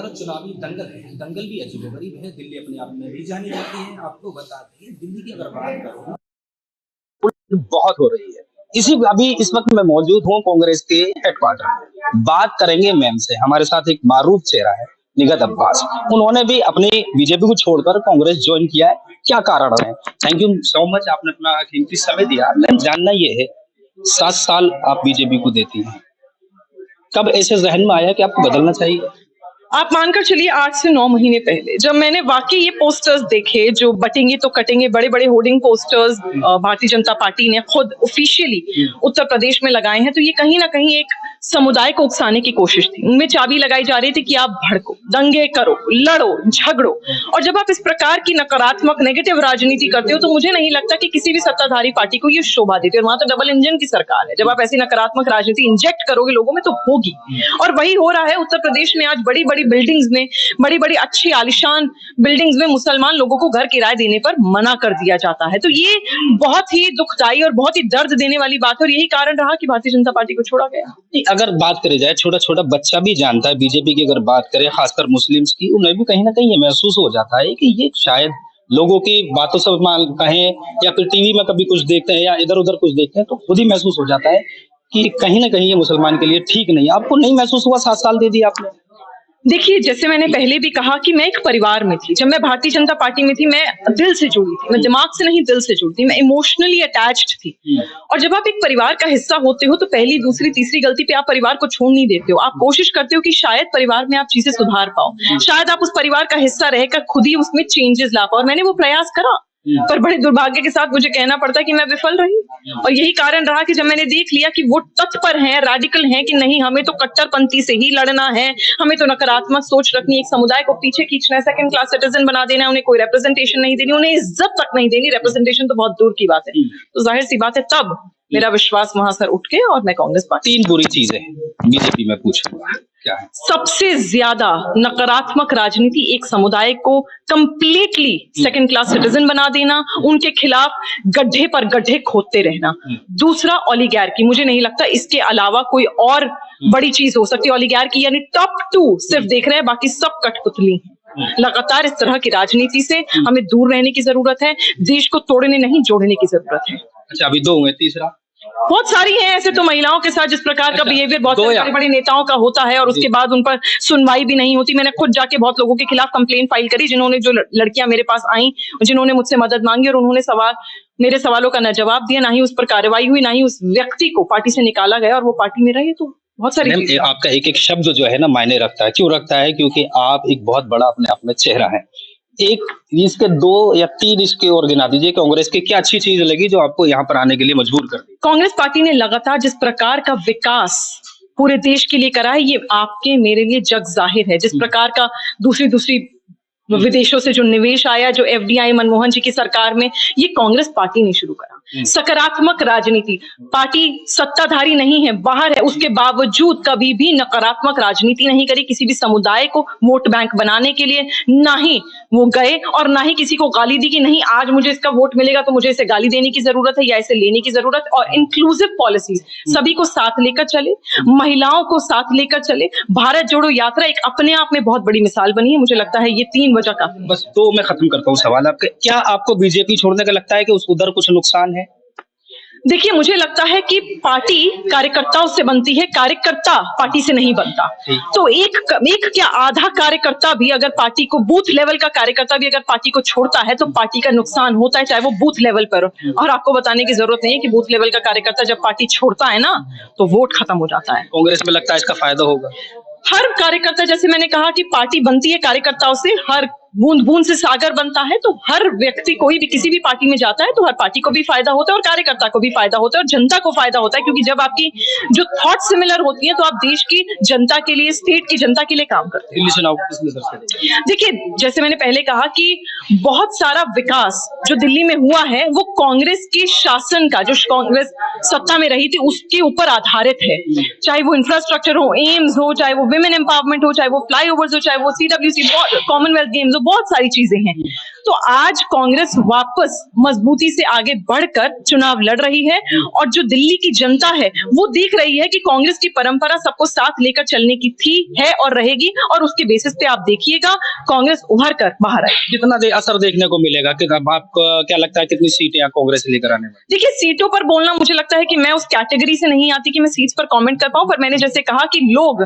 भारत चुनावी दंगल है, दंगल भी अजीबोगरीब है। दिल्ली अपने आप में भी जानी जाती है। आपको बता दें, दिल्ली की अगर बात करो बहुत हो रही है। अभी इस वक्त मैं मौजूद हूँ कांग्रेस के हेडक्वार्टर। बात करेंगे मैम से। हमारे साथ एक मारूफ चेहरा है, निगहत अब्बास। उन्होंने भी अपनी बीजेपी को छोड़कर कांग्रेस ज्वाइन किया है। क्या कारण है? थैंक यू सो मच, आपने अपना कीमती समय दिया। मैम, जानना ये है, 7 साल आप बीजेपी को देती हैं, कब ऐसे जहन में आया कि आपको बदलना चाहिए? आप मानकर चलिए 8 से 9 महीने पहले, जब मैंने वाकई ये पोस्टर्स देखे जो बटेंगे तो कटेंगे, बड़े बड़े hoarding posters Bharatiya Janata party ने खुद ऑफिशियली उत्तर प्रदेश में लगाए हैं, तो ये कहीं ना कहीं एक समुदाय को उकसाने की कोशिश थी। उनमें चाबी लगाई जा रही थी कि आप भड़को, दंगे करो, लड़ो, झगड़ो। और जब आप इस प्रकार की नकारात्मक नेगेटिव राजनीति करते हो तो मुझे नहीं लगता कि किसी भी सत्ताधारी पार्टी को ये शोभा देती है। और वहां तो डबल इंजन की सरकार है। जब आप ऐसी नकारात्मक राजनीति इंजेक्ट करोगे लोगों में तो होगी, और वही हो रहा है उत्तर प्रदेश में। आज बड़ी बड़ी बिल्डिंग्स में, बड़ी बड़ी अच्छी आलिशान बिल्डिंग्स में मुसलमान लोगों को घर किराए देने पर मना कर दिया जाता है। तो ये बहुत ही दुखदाई और बहुत ही दर्द देने वाली बात है, और यही कारण रहा कि भारतीय जनता पार्टी को छोड़ा गया। अगर बात करी जाए, छोटा छोटा बच्चा भी जानता है बीजेपी की, अगर बात करें खासकर मुस्लिम्स की, उन्हें भी कहीं ना कहीं ये महसूस हो जाता है कि ये शायद लोगों की बातों से कहें या फिर टीवी में कभी कुछ देखते हैं या इधर उधर कुछ देखते हैं तो खुद ही महसूस हो जाता है कि कहीं ना कहीं ये मुसलमान के लिए ठीक नहीं है। आपको नहीं महसूस हुआ? 7 साल दे दिए आपने। देखिए, जैसे मैंने पहले भी कहा कि मैं एक परिवार में थी। जब मैं भारतीय जनता पार्टी में थी, मैं दिल से जुड़ी थी। मैं दिमाग से नहीं, दिल से जुड़ी थी। मैं इमोशनली अटैच्ड थी। और जब आप एक परिवार का हिस्सा होते हो तो पहली, दूसरी, तीसरी गलती पे आप परिवार को छोड़ नहीं देते हो। आप कोशिश करते हो कि शायद परिवार में आप चीजें सुधार पाओ, शायद आप उस परिवार का हिस्सा रहकर खुद ही उसमें चेंजेस ला पाओ। और मैंने वो प्रयास करा, पर बड़े दुर्भाग्य के साथ मुझे कहना पड़ता कि मैं विफल रही। और यही कारण रहा कि जब मैंने देख लिया कि वो तत्पर हैं, रेडिकल हैं कि नहीं, हमें तो कट्टरपंथी से ही लड़ना है, हमें तो नकारात्मक सोच रखनी है, एक समुदाय को पीछे खींचना है, सेकंड क्लास सिटीजन बना देना है, उन्हें कोई रिप्रेजेंटेशन नहीं देनी, उन्हें इज्जत तक नहीं देनी, रिप्रेजेंटेशन तो बहुत दूर की बात है। तो जाहिर सी बात है, तब मेरा विश्वास वहां सर उठ के और मैं कांग्रेस पार्टी। 3 बुरी चीजें बीजेपी में पूछूंगा, क्या है? सबसे ज्यादा नकारात्मक राजनीति एक समुदाय को कंप्लीटली सेकंड क्लास सिटीजन बना देना, उनके खिलाफ गड्ढे पर गड्ढे खोदते रहना। दूसरा, ओलिगार्की। मुझे नहीं लगता इसके अलावा कोई और बड़ी चीज हो सकती है। ओलिगार्की यानी टॉप 2 सिर्फ देख रहे हैं, बाकी सब कठपुतली हैं। लगातार इस तरह की राजनीति से हमें दूर रहने की जरूरत है। देश को तोड़ने नहीं, जोड़ने की जरूरत है। अच्छा, अभी 2 हुए, तीसरा? बहुत सारी हैं ऐसे तो महिलाओं के साथ जिस प्रकार का बिहेवियर बहुत बड़े बड़े नेताओं का होता है, और उसके बाद उन पर सुनवाई भी नहीं होती। मैंने खुद जाके बहुत लोगों के खिलाफ कंप्लेन फाइल करी, जिन्होंने, जो लड़कियां मेरे पास आई, जिन्होंने मुझसे मदद मांगी, और उन्होंने मेरे सवालों का न जवाब दिया, ना ही उस पर कार्रवाई हुई, ना ही उस व्यक्ति को पार्टी से निकाला गया और वो पार्टी में रहे। तो बहुत सारी आपका एक एक शब्द जो है ना मायने रखता है। क्यों रखता है? क्योंकि आप एक बहुत बड़ा अपने आप में चेहरा है। एक इसके 2 या 3 इसके और गिना दीजिए, कांग्रेस की क्या अच्छी चीज लगी जो आपको यहाँ पर आने के लिए मजबूर कर दी? कांग्रेस पार्टी ने लगातार जिस प्रकार का विकास पूरे देश के लिए करा है, ये आपके मेरे लिए जग जाहिर है। जिस प्रकार का दूसरी विदेशों से जो निवेश आया, जो FDI मनमोहन जी की सरकार में, ये कांग्रेस पार्टी ने शुरू करा। सकारात्मक राजनीति। पार्टी सत्ताधारी नहीं है, बाहर है, उसके बावजूद कभी भी नकारात्मक राजनीति नहीं करी किसी भी समुदाय को वोट बैंक बनाने के लिए। ना ही वो गए और ना ही किसी को गाली दी कि नहीं, आज मुझे इसका वोट मिलेगा तो मुझे इसे गाली देने की जरूरत है या इसे लेने की जरूरत। और इंक्लूसिव पॉलिसीज, सभी को साथ लेकर चले, महिलाओं को साथ लेकर चले। भारत जोड़ो यात्रा एक अपने आप में बहुत बड़ी मिसाल बनी है। मुझे लगता है ये 3 वजह काफी। बस 2 मैं खत्म करता हूँ सवाल आपके। क्या आपको बीजेपी छोड़ने का लगता है कि उधर कुछ नुकसान है? देखिए, मुझे लगता है कि पार्टी कार्यकर्ताओं से बनती है, कार्यकर्ता पार्टी से नहीं बनता। तो एक क्या आधा कार्यकर्ता भी अगर पार्टी को, बूथ लेवल का कार्यकर्ता भी अगर पार्टी को छोड़ता है तो पार्टी का नुकसान होता है, चाहे वो बूथ लेवल पर हो। और आपको बताने की जरूरत नहीं है कि बूथ लेवल का कार्यकर्ता जब पार्टी छोड़ता है ना तो वोट खत्म हो जाता है। कांग्रेस में लगता है इसका फायदा होगा? हर कार्यकर्ता, जैसे मैंने कहा कि पार्टी बनती है कार्यकर्ताओं से, हर बूंद बूंद से सागर बनता है। तो हर व्यक्ति कोई भी किसी भी पार्टी में जाता है तो हर पार्टी को भी फायदा होता है और कार्यकर्ता को भी फायदा होता है और जनता को फायदा होता है, क्योंकि जब आपकी जो थॉट सिमिलर होती है तो आप देश की जनता के लिए, स्टेट की जनता के लिए काम करते हैं। देखिए, जैसे मैंने पहले कहा कि बहुत सारा विकास जो दिल्ली में हुआ है वो कांग्रेस के शासन का, जो कांग्रेस सत्ता में रही थी उसके ऊपर आधारित है। चाहे वो इंफ्रास्ट्रक्चर हो, एम्स हो, चाहे वो विमेन एम्पावरमेंट हो, चाहे वो फ्लाईओवर्स हो, चाहे वो CWC, कॉमनवेल्थ गेम्स हो, बहुत सारी चीजें हैं। तो आज कांग्रेस वापस मजबूती से आगे बढ़कर चुनाव लड़ रही है और जो दिल्ली की जनता है वो देख रही है कि कांग्रेस की परंपरा सबको साथ लेकर चलने की थी, है और रहेगी, और उसके बेसिस पे आप देखिएगा कांग्रेस उभर कर बाहर आए। कितना असर देखने को मिलेगा कि आपको क्या लगता है कितनी सीटें यहाँ कांग्रेस लेकर आने में? देखिए, सीटों पर बोलना मुझे लगता है कि मैं उस कैटेगरी से नहीं आती कि मैं सीट्स पर कमेंट कर पाऊं, पर मैंने जैसे कहा कि लोग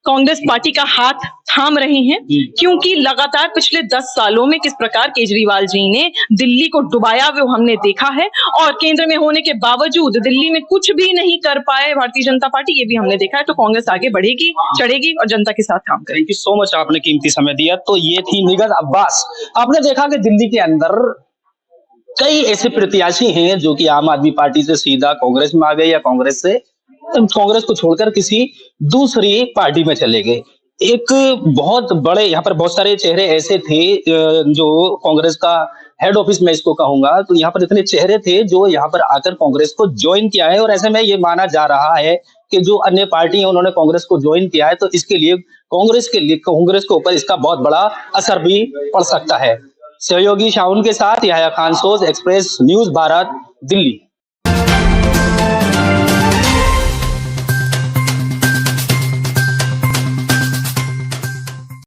कांग्रेस पार्टी का हाथ थाम रहे हैं, क्योंकि लगातार पिछले 10 सालों में किस प्रकार केजरीवाल जी ने दिल्ली को डुबाया वो हमने देखा है, और केंद्र में होने के बावजूद दिल्ली में कुछ भी नहीं कर पाए भारतीय जनता पार्टी, ये भी हमने देखा है। तो कांग्रेस आगे बढ़ेगी, चढ़ेगी और जनता के साथ काम करेगी। थैंक यू सो मच, आपने कीमती समय दिया। तो ये थी निगहत अब्बास। आपने देखा कि दिल्ली के अंदर कई ऐसे प्रत्याशी हैं जो कि आम आदमी पार्टी से सीधा कांग्रेस में आ गए या कांग्रेस को छोड़कर किसी दूसरी पार्टी में चले गए। एक बहुत बड़े यहाँ पर बहुत सारे चेहरे ऐसे थे जो कांग्रेस का हेड ऑफिस में इसको कहूंगा, तो यहाँ पर इतने चेहरे थे जो यहाँ पर आकर कांग्रेस को ज्वाइन किया है, और ऐसे में ये माना जा रहा है कि जो अन्य पार्टी है उन्होंने कांग्रेस को ज्वाइन किया है, तो इसके लिए कांग्रेस के ऊपर इसका बहुत बड़ा असर भी पड़ सकता है। सहयोगी शाउन के साथ यहया खान, सोज एक्सप्रेस न्यूज भारत, दिल्ली।